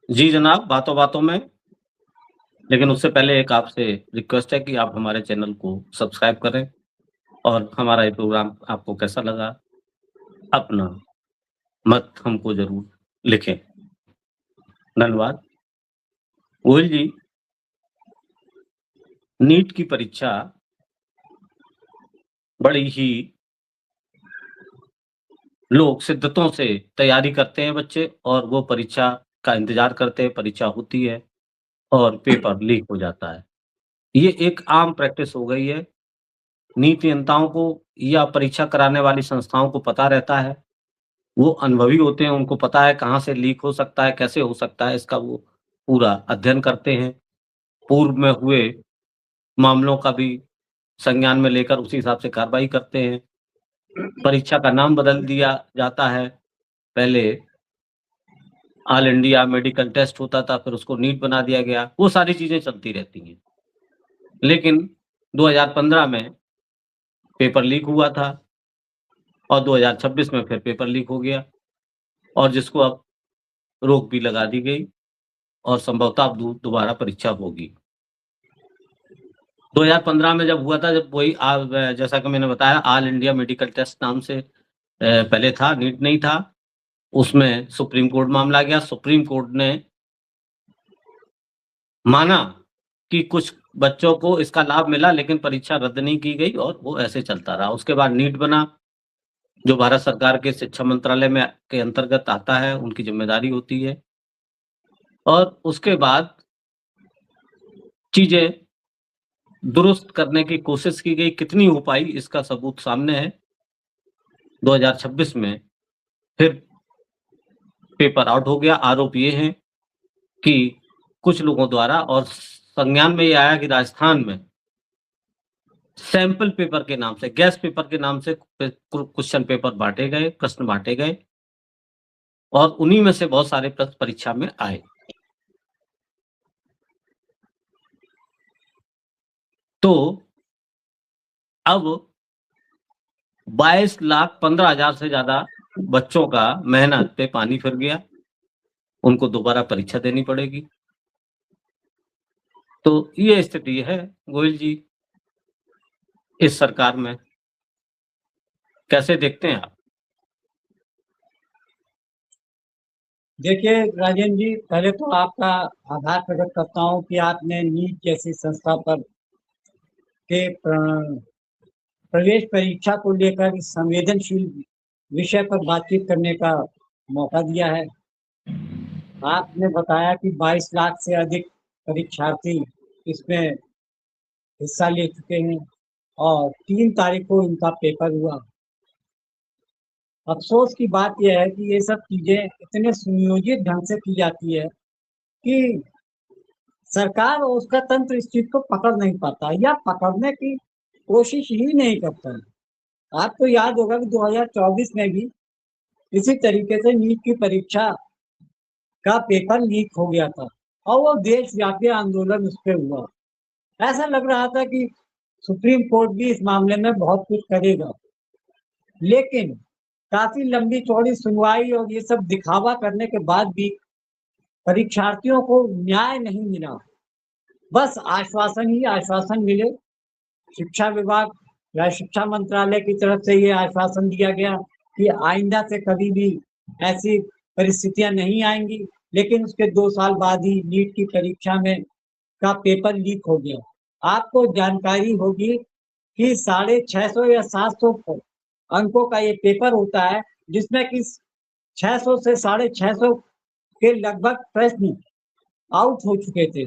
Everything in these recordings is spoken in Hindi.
जी जनाब, बातों-बातों में, लेकिन उससे पहले एक आपसे रिक्वेस्ट है कि आप हमारे चैनल को सब्सक्राइब करें और हमारा ये प्रोग्राम आपको कैसा लगा, अपना मत हमको ज़रूर लिखें। धन्यवाद। गोयल जी, नीट की परीक्षा बड़ी ही लोग शिद्दतों से तैयारी करते हैं बच्चे और वो परीक्षा का इंतज़ार करते हैं, परीक्षा होती है और पेपर लीक हो जाता है। ये एक आम प्रैक्टिस हो गई है। नीति नियंताओं को या परीक्षा कराने वाली संस्थाओं को पता रहता है, वो अनुभवी होते हैं, उनको पता है कहाँ से लीक हो सकता है, कैसे हो सकता है, इसका वो पूरा अध्ययन करते हैं। पूर्व में हुए मामलों का भी संज्ञान में लेकर उसी हिसाब से कार्रवाई करते हैं। परीक्षा का नाम बदल दिया जाता है। पहले ऑल इंडिया मेडिकल टेस्ट होता था, फिर उसको नीट बना दिया गया। वो सारी चीज़ें चलती रहती हैं। लेकिन 2015 में पेपर लीक हुआ था और 2026 में फिर पेपर लीक हो गया और जिसको अब रोक भी लगा दी गई और संभवतः अब दोबारा परीक्षा होगी। 2015 में जब हुआ था, जब वही जैसा कि मैंने बताया ऑल इंडिया मेडिकल टेस्ट नाम से पहले था, नीट नहीं था। उसमें सुप्रीम कोर्ट मामला गया, सुप्रीम कोर्ट ने माना कि कुछ बच्चों को इसका लाभ मिला लेकिन परीक्षा रद्द नहीं की गई और वो ऐसे चलता रहा। उसके बाद नीट बना, जो भारत सरकार के शिक्षा मंत्रालय में के अंतर्गत आता है, उनकी ज़िम्मेदारी होती है। और उसके बाद चीज़ें दुरुस्त करने की कोशिश की गई, कितनी हो पाई इसका सबूत सामने है। 2026 में फिर पेपर आउट हो गया। आरोप ये हैं कि कुछ लोगों द्वारा और संज्ञान में ये आया कि राजस्थान में सैंपल पेपर के नाम से, गेस्ट पेपर के नाम से क्वेश्चन पेपर बाँटे गए, प्रश्न बाँटे गए और उन्हीं में से बहुत सारे प्रश्न परीक्षा में आए। तो अब 22,15,000 से ज़्यादा बच्चों का मेहनत पे पानी फिर गया। उनको दोबारा परीक्षा देनी पड़ेगी। तो ये स्थिति है गोयल जी, इस सरकार में। कैसे देखते हैं आप? देखिए राजेंद्र जी, पहले तो आपका आभार प्रकट करता हूँ कि आपने नीट जैसी संस्था पर के प्रवेश परीक्षा को लेकर इस संवेदनशील विषय पर बातचीत करने का मौका दिया है। आपने बताया कि 22 लाख से अधिक परीक्षार्थी इसमें हिस्सा ले चुके हैं और 3 तारीख को इनका पेपर हुआ। अफसोस की बात यह है कि ये सब चीजें इतने सुनियोजित ढंग से की जाती है कि सरकार और उसका तंत्र इस चीज को पकड़ नहीं पाता या पकड़ने की कोशिश ही नहीं करता है। आपको याद होगा कि 2024 में भी इसी तरीके से नीट की परीक्षा का पेपर लीक हो गया था और वो देशव्यापी आंदोलन उस पर हुआ। ऐसा लग रहा था कि सुप्रीम कोर्ट भी इस मामले में बहुत कुछ करेगा, लेकिन काफी लंबी चौड़ी सुनवाई और ये सब दिखावा करने के बाद भी परीक्षार्थियों को न्याय नहीं मिला। बस आश्वासन ही आश्वासन मिले। शिक्षा विभाग या शिक्षा मंत्रालय की तरफ से ये आश्वासन दिया गया कि आइंदा से कभी भी ऐसी परिस्थितियां नहीं आएंगी, लेकिन उसके 2 साल बाद ही नीट की परीक्षा में का पेपर लीक हो गया। आपको जानकारी होगी कि 650 या 700 अंकों का ये पेपर होता है, जिसमें कि 600 से 650 के लगभग प्रश्न आउट हो चुके थे।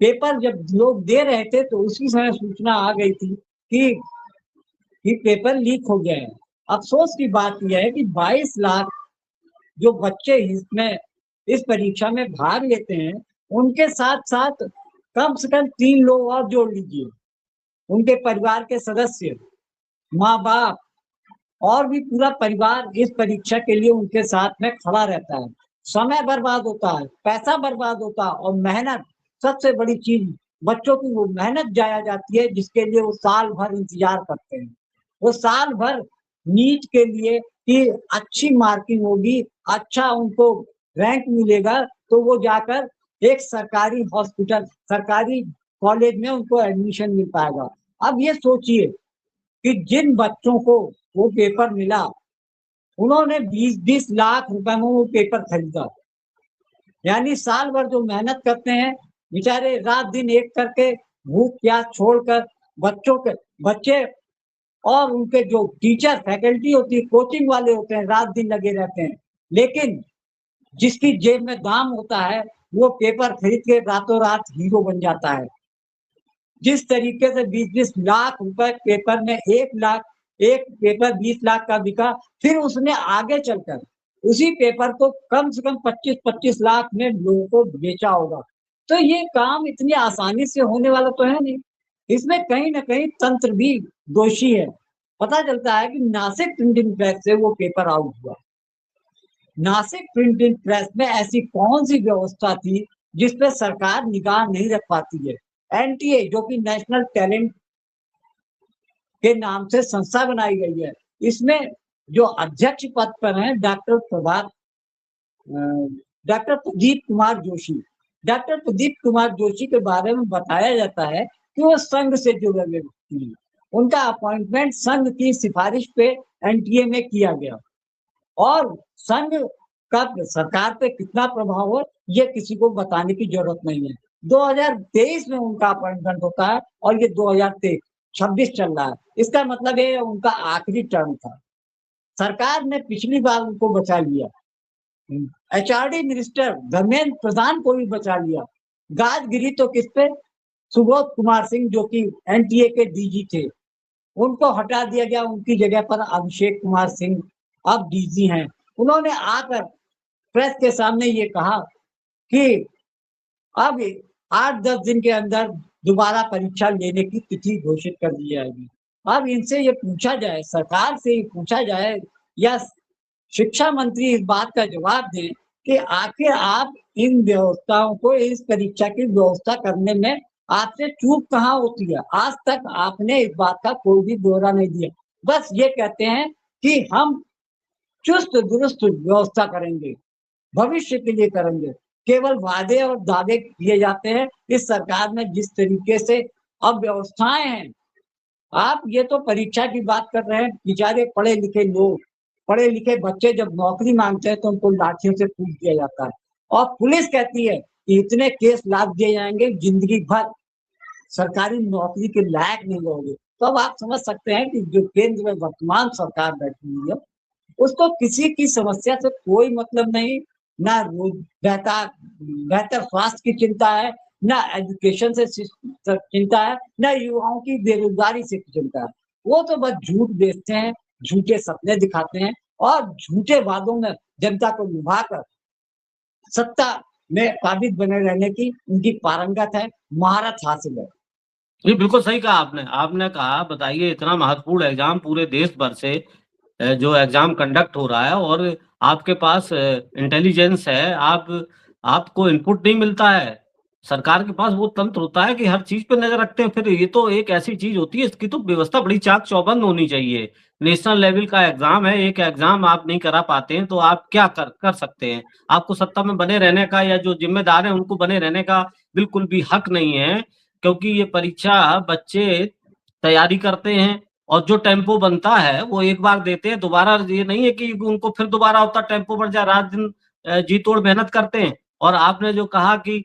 पेपर जब लोग दे रहे थे तो उसी समय सूचना आ गई थी कि पेपर लीक हो गया है। अफसोस की बात यह है कि 22 लाख जो बच्चे इसमें इस परीक्षा में भाग लेते हैं, उनके साथ साथ कम से कम 3 लोग और जोड़ लीजिए। उनके परिवार के सदस्य, माँ बाप और भी पूरा परिवार इस परीक्षा के लिए उनके साथ में खड़ा रहता है। समय बर्बाद होता है, पैसा बर्बाद होता है और मेहनत, सबसे बड़ी चीज बच्चों की वो मेहनत जाया जाती है जिसके लिए वो साल भर इंतजार करते हैं। वो साल भर नीट के लिए कि अच्छी मार्किंग होगी, अच्छा उनको रैंक मिलेगा, तो वो जाकर एक सरकारी हॉस्पिटल, सरकारी कॉलेज में उनको एडमिशन मिल पाएगा। अब ये सोचिए कि जिन बच्चों को वो पेपर मिला, उन्होंने 20-20 लाख रुपए में वो पेपर खरीदा। यानी साल भर जो मेहनत करते हैं, बेचारे रात दिन एक करके, भूख प्यास छोड़कर, बच्चे और उनके जो टीचर फैकल्टी होती है, कोचिंग वाले होते हैं, रात दिन लगे रहते हैं। लेकिन जिसकी जेब में दाम होता है, वो पेपर खरीद के रातों रात हीरो बन जाता है। जिस तरीके से 20-20 लाख रुपए पेपर में, 1 लाख, एक पेपर 20 लाख का बिका, फिर उसने आगे चलकर उसी पेपर को कम से कम 25-25 लाख में लोगों को बेचा होगा। तो ये काम इतनी आसानी से होने वाला तो है नहीं। इसमें कहीं न कहीं तंत्र भी दोषी है। पता चलता है कि नासिक प्रिंटिंग प्रेस से वो पेपर आउट हुआ। नासिक प्रिंटिंग प्रेस में ऐसी कौन-सी व्यवस्था थी जिस पे सरकार निगाह नहीं रख पाती है? एनटीए जो कि नेशनल टैलेंट के नाम से संस्था बनाई गई है, इसमें जो अध्यक्ष पद पर हैं डॉक्टर प्रदीप कुमार जोशी। डॉक्टर प्रदीप कुमार जोशी के बारे में बताया जाता है कि वो संघ से जुड़े हुए व्यक्ति हैं। उनका अपॉइंटमेंट संघ की सिफारिश पे एनटीए में किया गया और संघ का सरकार पे कितना प्रभाव हो, ये किसी को बताने की जरूरत नहीं है। 2023 में उनका अपॉइंटमेंट होता है और ये 2026 चल रहा है। इसका मतलब ये उनका आखिरी टर्म था। सरकार ने पिछली बार उनको बचा लिया। एचआरडी मिनिस्टर धर्मेंद्र प्रधान को भी बचा लिया। गाज गिरी तो किस पे? सुबोध कुमार सिंह जो कि एनटीए के डीजी थे, उनको हटा दिया गया। उनकी जगह पर अभिषेक कुमार सिंह अब डीजी हैं। उन्होंने आकर प्रेस के सामने ये कहा कि अब 8-10 दिन के अंदर दोबारा परीक्षा लेने की तिथि घोषित कर दी जाएगी। अब इनसे ये पूछा जाए, सरकार से ये पूछा जाए या शिक्षा मंत्री इस बात का जवाब दें कि आखिर आप इन व्यवस्थाओं को, इस परीक्षा की व्यवस्था करने में आपसे चूक कहाँ होती है? आज तक आपने इस बात का कोई भी ब्यौरा नहीं दिया। बस ये कहते हैं कि हम चुस्त दुरुस्त व्यवस्था करेंगे, भविष्य के लिए करेंगे। केवल वादे और दावे किए जाते हैं। इस सरकार में जिस तरीके से अब व्यवस्थाएं हैं, आप ये तो परीक्षा की बात कर रहे हैं। बेचारे पढ़े लिखे लोग, पढ़े लिखे बच्चे जब नौकरी मांगते हैं तो उनको लाठियों से कूट दिया जाता है और पुलिस कहती है कि इतने केस लाद दिए जाएंगे, जिंदगी भर सरकारी नौकरी के लायक नहीं रहोगे। तो अब आप समझ सकते हैं कि जो केंद्र में वर्तमान सरकार बैठी हुई है, उसको किसी की समस्या से कोई मतलब नहीं। ना बेहतर बेहतर स्वास्थ्य की चिंता है, ना एजुकेशन से चिंता है, ना युवाओं की बेरोजगारी से चिंता है। वो तो बस झूठ बेचते हैं, झूठे सपने दिखाते हैं और झूठे वादों में जनता को लुभाकर सत्ता में काबिज बने रहने की उनकी पारंगत है, महारत हासिल है। जी, बिल्कुल सही कहा आपने। आपने कहा बताइए इतना महत्वपूर्ण एग्ज़ाम पूरे देश भर से जो एग्ज़ाम कंडक्ट हो रहा है और आपके पास इंटेलिजेंस है, आपको इनपुट नहीं मिलता है। सरकार के पास वो तंत्र होता है कि हर चीज़ पे नज़र रखते हैं, फिर ये तो एक ऐसी चीज़ होती है, इसकी तो व्यवस्था बड़ी चाक-चौबंद होनी चाहिए। नेशनल लेवल का एग्ज़ाम है, एक एग्ज़ाम आप नहीं करा पाते हैं, तो आप क्या कर सकते हैं? आपको सत्ता में बने रहने का या जो ज़िम्मेदार हैं, उनको बने रहने का बिल्कुल भी हक नहीं है, क्योंकि ये परीक्षा बच्चे तैयारी करते हैं और जो टेम्पो बनता है, वो एक बार देते हैं, दोबारा ये नहीं है कि उनको फिर दोबारा उतना टेम्पो बढ़ जाए, रात-दिन जी तोड़ मेहनत करते हैं। और आपने जो कहा कि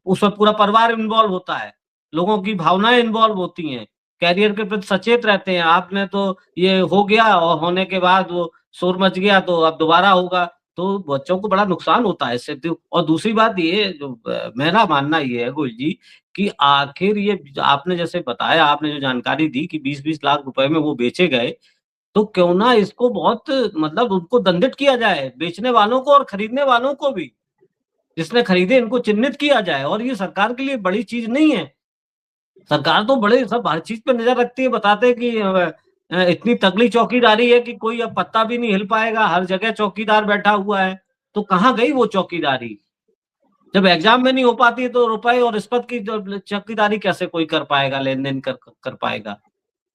उसमें पूरा परिवार इन्वॉल्व होता है, लोगों की भावनाएँ इन्वॉल्व होती हैं, करियर के प्रति सचेत रहते हैं। आपने तो ये हो गया और होने के बाद वो शोर मच गया तो अब दोबारा होगा, तो बच्चों को बड़ा नुकसान होता है इससे। तो और दूसरी बात ये जो मेरा मानना ये है गोयल जी कि आखिर ये आपने जैसे बताया, आपने जो जानकारी दी कि 20-20 लाख रुपए में वो बेचे गए, तो क्यों ना इसको बहुत मतलब उनको दंडित किया जाए, बेचने वालों को और खरीदने वालों को भी। जिसने खरीदे इनको चिन्हित किया जाए और ये सरकार के लिए बड़ी चीज़ नहीं है। सरकार तो बड़े सब हर चीज़ पे नज़र रखती है, बताते हैं कि इतनी तगड़ी चौकीदारी है कि कोई अब पत्ता भी नहीं हिल पाएगा, हर जगह चौकीदार बैठा हुआ है। तो कहाँ गई वो चौकीदारी? जब एग्ज़ाम में नहीं हो पाती है तो रुपए और रिश्वत की जो चौकीदारी कैसे कोई कर पाएगा, लेन-देन कर पाएगा?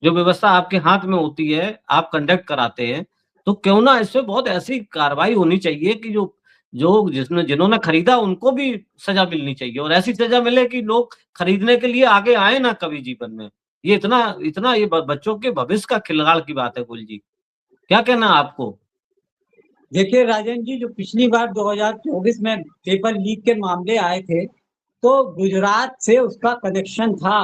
जो व्यवस्था आपके हाथ में होती है, आप कंडक्ट कराते हैं, तो क्यों ना इसपे बहुत ऐसी कार्रवाई होनी चाहिए कि जो जो जिसने जिन्होंने खरीदा उनको भी सज़ा मिलनी चाहिए और ऐसी सज़ा मिले कि लोग खरीदने के लिए आगे आए ना कभी जीवन में। ये इतना इतना ये ब बच्चों के भविष्य का खिलवाड़ की बात है कुल जी। क्या कहना है आपको? देखिए राजन जी, जो पिछली बार 2024 में पेपर लीक के मामले आए थे, तो गुजरात से उसका कनेक्शन था।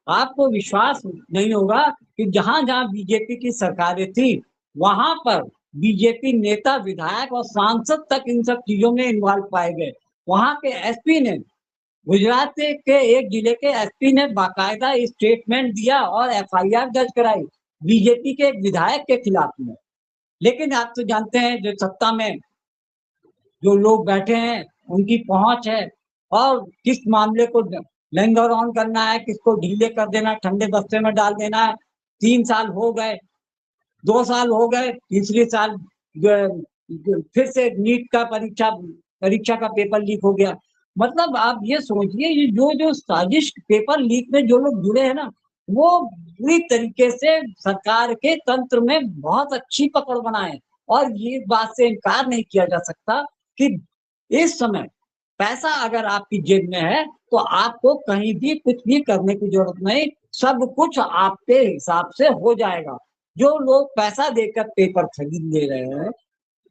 आपको विश्वास नहीं होगा कि जहाँ-जहाँ बीजेपी की सरकारें थी, वहाँ पर बीजेपी नेता, विधायक और सांसद तक इन सब चीज़ों में इन्वॉल्व पाए गए। वहाँ के एसपी ने, गुजरात के एक जिले के एसपी ने बाकायदा स्टेटमेंट दिया और एफआईआर दर्ज कराई, बीजेपी के एक विधायक के खिलाफ में। लेकिन आप तो जानते हैं, जो सत्ता में जो लोग बैठे हैं, उनकी पहुँच है और किस मामले को लिंगर ऑन करना है, किसको ढीले कर देना है, ठंडे बस्ते में डाल देना है। 3 साल हो गए, 2 साल हो गए, तीसरे साल फिर से नीट का परीक्षा का पेपर लीक हो गया। मतलब आप ये सोचिए, ये जो साजिश पेपर लीक में जो लोग जुड़े हैं ना, वो पूरी तरीके से सरकार के तंत्र में बहुत अच्छी पकड़ बनाए और ये बात से इनकार नहीं किया जा सकता कि इस समय पैसा अगर आपकी जेब में है, तो आपको कहीं भी कुछ भी करने की ज़रूरत नहीं, सब कुछ आपके हिसाब से हो जाएगा। जो लोग पैसा देकर पेपर खरीद ले रहे हैं,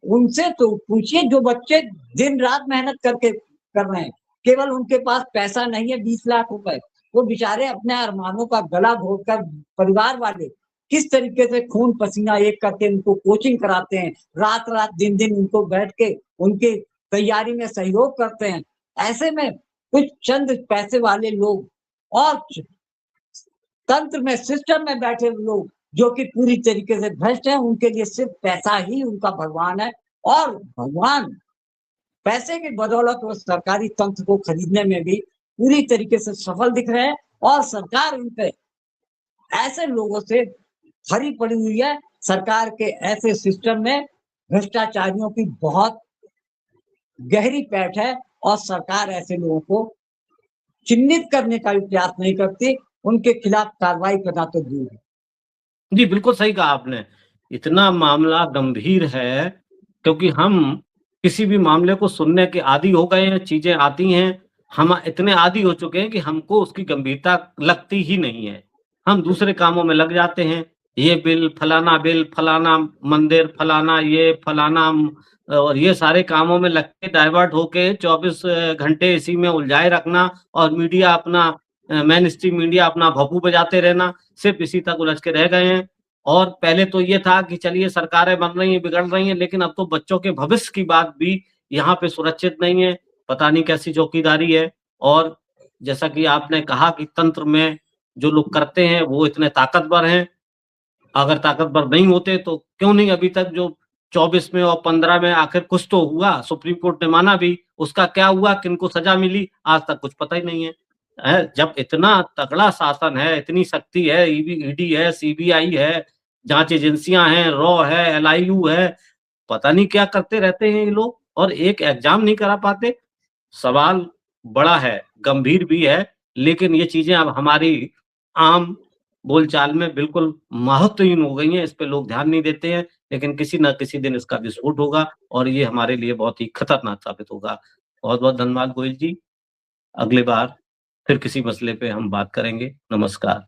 उनसे तो पूछिए, जो बच्चे दिन-रात मेहनत करके कर रहे हैं, केवल उनके पास पैसा नहीं है 20 लाख रुपए, वो बेचारे अपने अरमानों का गला घोटकर परिवार वाले किस तरीके से खून-पसीना एक करके उनको कोचिंग कराते हैं, रात-रात, दिन-दिन उनको बैठ के उनकी तैयारी में सहयोग करते हैं। ऐसे में कुछ चंद पैसे वाले लोग और तंत्र में, सिस्टम में बैठे लोग जो कि पूरी तरीके से भ्रष्ट हैं, उनके लिए सिर्फ पैसा ही उनका भगवान है और भगवान पैसे की बदौलत वो सरकारी तंत्र को खरीदने में भी पूरी तरीके से सफल दिख रहे हैं और सरकार उनपे ऐसे लोगों से भरी पड़ी हुई है। सरकार के ऐसे सिस्टम में भ्रष्टाचारियों की बहुत गहरी पैठ है और सरकार ऐसे लोगों को चिह्नित करने का भी प्रयास नहीं करती, उनके खिलाफ कार्रवाई करना तो दूर है। जी, बिल्कुल सही कहा आपने। इतना मामला गंभीर है क्योंकि हम किसी भी मामले को सुनने के आदी हो गए हैं, चीज़ें आती हैं, हम इतने आदी हो चुके हैं कि हमको उसकी गंभीरता लगती ही नहीं है। हम दूसरे कामों में लग जाते हैं, ये बिल, फलाना मंदिर, फलाना ये, फलाना और ये सारे कामों में लग के डाइवर्ट होके 24 घंटे इसी में उलझाए रखना और मीडिया अपना मेन स्ट्रीम मीडिया अपना भभू बजाते रहना, सिर्फ़ इसी तक उलझ के रह गए हैं। और पहले तो ये था कि चलिए सरकारें बन रही हैं, बिगड़ रही हैं, लेकिन अब तो बच्चों के भविष्य की बात भी यहाँ पे सुरक्षित नहीं है, पता नहीं कैसी चौकीदारी है। और जैसा कि आपने कहा कि तंत्र में जो लोग करते हैं, वो इतने ताकतवर हैं, अगर ताकतवर नहीं होते तो क्यों नहीं अभी तक जो 24 में और 15 में आखिर कुछ तो हुआ, सुप्रीम कोर्ट ने माना भी, उसका क्या हुआ, किनको सज़ा मिली, आज तक कुछ पता ही नहीं है। जब इतना तगड़ा शासन है, इतनी शक्ति है, ईडी है, सीबीआई है, जाँच एजेंसियाँ हैं, रॉ है, एलआईयू है, पता नहीं क्या करते रहते हैं ये लोग और एक एग्ज़ाम नहीं करा पाते। सवाल बड़ा है, गंभीर भी है, लेकिन ये चीज़ें अब हमारी आम बोलचाल में बिल्कुल महत्वहीन हो गई हैं, इस पे लोग ध्यान नहीं देते हैं, लेकिन किसी न किसी दिन इसका विस्फोट होगा और ये हमारे लिए बहुत ही खतरनाक साबित होगा। बहुत-बहुत धन्यवाद गोयल जी। अगली बार फिर किसी मसले पे हम बात करेंगे। नमस्कार।